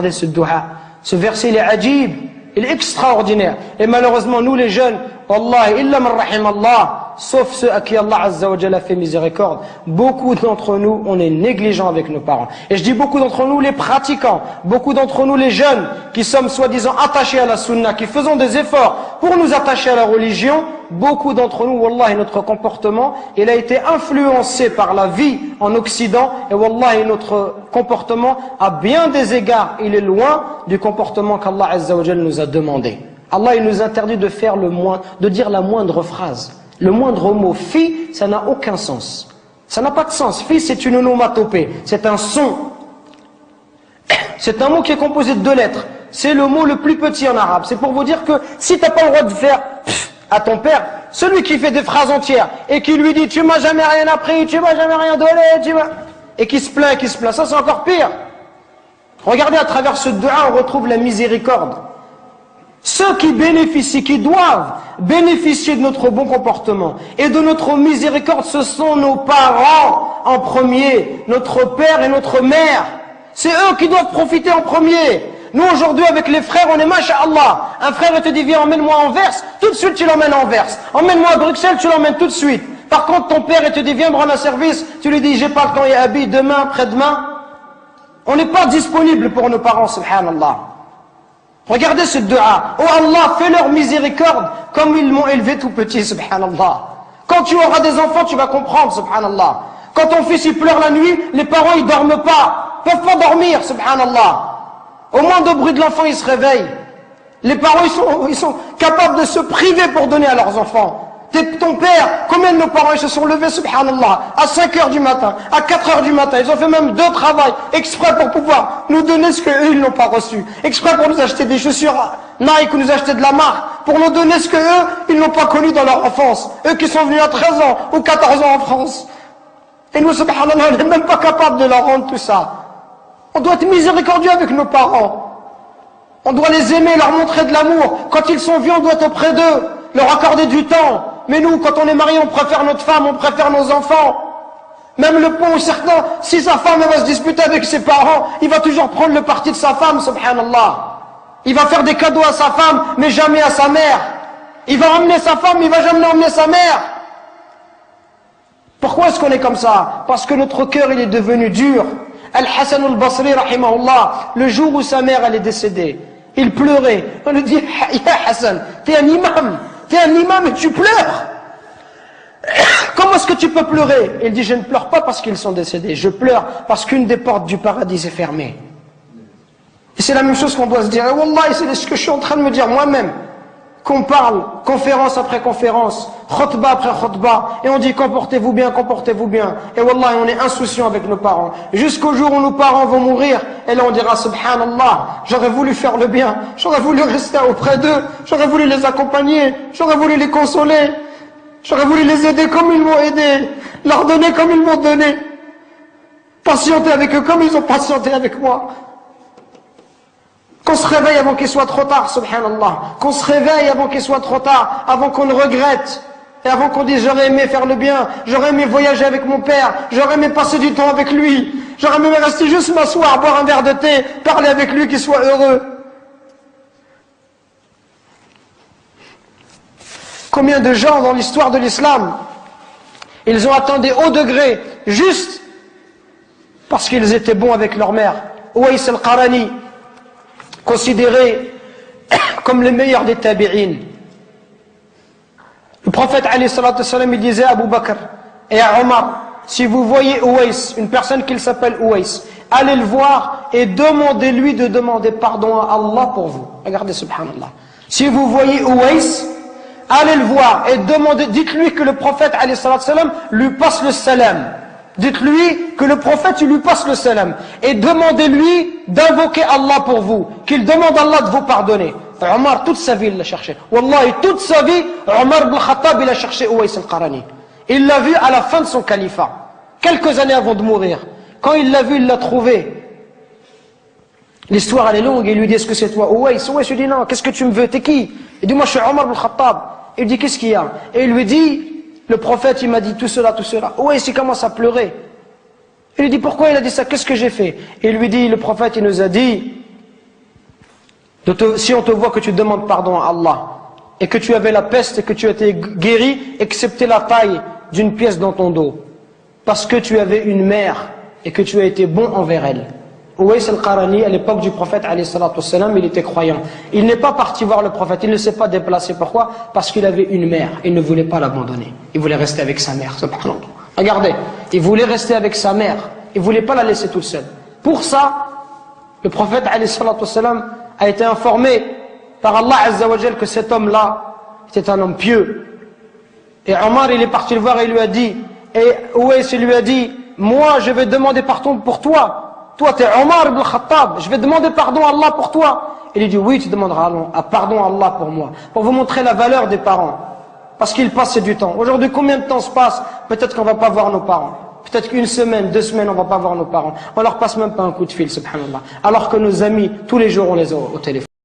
Regardez ce dua. Ce verset, il est ajib, il est extraordinaire. Et malheureusement, nous les jeunes, Wallah, illa man rahim Allah, sauf ceux à qui Allah Azza wa Jalla fait miséricorde, beaucoup d'entre nous, on est négligents avec nos parents. Et je dis beaucoup d'entre nous, les pratiquants, beaucoup d'entre nous, les jeunes, qui sommes soi-disant attachés à la sunna, qui faisons des efforts pour nous attacher à la religion, beaucoup d'entre nous, Wallah, notre comportement, il a été influencé par la vie en Occident, et Wallah, notre comportement, à bien des égards, il est loin du comportement qu'Allah Azza wa Jalla nous a demandé. Allah, il nous interdit de faire de dire la moindre phrase. Le moindre mot. Fi, ça n'a aucun sens. Ça n'a pas de sens. Fi, c'est une onomatopée. C'est un son. C'est un mot qui est composé de 2 lettres. C'est le mot le plus petit en arabe. C'est pour vous dire que si tu n'as pas le droit de faire à ton père, celui qui fait des phrases entières et qui lui dit tu m'as jamais rien appris, tu m'as jamais rien donné, et qui se plaint, ça c'est encore pire. Regardez à travers ce dua, on retrouve la miséricorde. Ceux qui bénéficient, qui doivent bénéficier de notre bon comportement et de notre miséricorde, ce sont nos parents en premier, notre père et notre mère. C'est eux qui doivent profiter en premier. Nous aujourd'hui avec les frères, on est masha'Allah. Un frère te dit viens emmène-moi en Verse, tout de suite tu l'emmènes en Verse. Emmène-moi à Bruxelles, tu l'emmènes tout de suite. Par contre ton père te dit viens me rendre un service, tu lui dis j'ai pas le temps, il habille demain, après-demain. On n'est pas disponible pour nos parents, subhanallah. Regardez ce dua. Oh Allah, fais leur miséricorde comme ils m'ont élevé tout petit, subhanallah. Quand tu auras des enfants, tu vas comprendre, subhanallah. Quand ton fils il pleure la nuit, les parents ils dorment pas, peuvent pas dormir, subhanallah. Au moindre bruit de l'enfant, ils se réveillent. Les parents ils sont capables de se priver pour donner à leurs enfants. Ton père, combien de nos parents ils se sont levés, subhanallah, à 5 heures du matin, à 4 heures du matin, ils ont fait même 2 travails, exprès pour pouvoir nous donner ce qu'eux ils n'ont pas reçu, exprès pour nous acheter des chaussures Nike ou nous acheter de la marque, pour nous donner ce qu'eux ils n'ont pas connu dans leur enfance, eux qui sont venus à 13 ans ou 14 ans en France. Et nous, subhanallah, on n'est même pas capable de leur rendre tout ça. On doit être miséricordieux avec nos parents. On doit les aimer, leur montrer de l'amour. Quand ils sont vieux, on doit être auprès d'eux, leur accorder du temps. Mais nous, quand on est marié, on préfère notre femme, on préfère nos enfants. Même le point où certains, si sa femme va se disputer avec ses parents, il va toujours prendre le parti de sa femme, subhanallah. Il va faire des cadeaux à sa femme, mais jamais à sa mère. Il va emmener sa femme, mais il va jamais emmener sa mère. Pourquoi est-ce qu'on est comme ça? Parce que notre cœur, il est devenu dur. Al-Hassan al-Basri, rahimahullah, le jour où sa mère, elle est décédée, il pleurait. On lui dit, ya Hassan, t'es un imam. T'es un imam et tu pleures. Comment est-ce que tu peux pleurer? Il dit, je ne pleure pas parce qu'ils sont décédés. Je pleure parce qu'une des portes du paradis est fermée. Et c'est la même chose qu'on doit se dire. Et Wallah, c'est ce que je suis en train de me dire moi-même. Qu'on parle, conférence après conférence, khutbah après khutbah, et on dit comportez-vous bien, comportez-vous bien. Et Wallah, on est insouciant avec nos parents. Jusqu'au jour où nos parents vont mourir, et là on dira subhanallah, j'aurais voulu faire le bien, j'aurais voulu rester auprès d'eux, j'aurais voulu les accompagner, j'aurais voulu les consoler, j'aurais voulu les aider comme ils m'ont aidé, leur donner comme ils m'ont donné, patienter avec eux comme ils ont patienté avec moi. Qu'on se réveille avant qu'il soit trop tard, subhanallah. Qu'on se réveille avant qu'il soit trop tard, avant qu'on le regrette. Et avant qu'on dise j'aurais aimé faire le bien, j'aurais aimé voyager avec mon père, j'aurais aimé passer du temps avec lui, j'aurais aimé rester juste m'asseoir, boire un verre de thé, parler avec lui, qu'il soit heureux. Combien de gens dans l'histoire de l'islam, ils ont atteint des hauts degrés, juste parce qu'ils étaient bons avec leur mère. Uwais al-Qarani, considéré comme le meilleur des tabi'in. Le prophète alayhi salatu wassalam, il disait à Abu Bakr et à Omar, si vous voyez Uwais, une personne qui s'appelle Uwais, allez le voir et demandez-lui de demander pardon à Allah pour vous. Regardez, subhanallah. Si vous voyez Uwais, allez le voir et demandez, dites-lui que le prophète alayhi salatu wassalam lui passe le salam. Dites-lui que le prophète il lui passe le salam et demandez-lui d'invoquer Allah pour vous, qu'il demande à Allah de vous pardonner. Omar toute sa vie il l'a cherché. Wallahi toute sa vie Omar ibn Khattab il a cherché Uwais al-Qarani. Il l'a vu à la fin de son califat, quelques années avant de mourir. Quand il l'a vu, il l'a trouvé. L'histoire elle est longue, il lui dit est-ce que c'est toi Uwais? Uwais lui dit non, qu'est-ce que tu me veux, t'es qui? Il dit moi je suis Omar ibn Khattab. Il dit qu'est-ce qu'il y a? Et il lui dit le prophète il m'a dit tout cela, tout cela. Uwais il commence à pleurer. Il lui dit pourquoi il a dit ça, qu'est-ce que j'ai fait? Et il lui dit le prophète il nous a dit Si on te voit que tu demandes pardon à Allah, et que tu avais la peste et que tu as été guéri, excepté la taille d'une pièce dans ton dos, parce que tu avais une mère et que tu as été bon envers elle. Uwais al-Qarani, à l'époque du prophète, il était croyant. Il n'est pas parti voir le prophète, il ne s'est pas déplacé. Pourquoi? Parce qu'il avait une mère, il ne voulait pas l'abandonner. Il voulait rester avec sa mère, subhanallah. Regardez, il voulait rester avec sa mère, il ne voulait pas la laisser toute seule. Pour ça, le prophète, a été informé par Allah Azza wa Jal que cet homme-là était un homme pieux. Et Omar, il est parti le voir et il lui a dit, et Uwais lui a dit, moi je vais demander pardon pour toi. Toi tu es Omar ibn Khattab, je vais demander pardon à Allah pour toi. Il lui dit, oui tu demanderas pardon à Allah pour moi. Pour vous montrer la valeur des parents. Parce qu'il passe du temps. Aujourd'hui combien de temps se passe? Peut-être qu'on ne va pas voir nos parents. Peut-être qu'une semaine, 2 semaines, on ne va pas voir nos parents. On leur passe même pas un coup de fil, subhanallah. Alors que nos amis, tous les jours on les a au téléphone.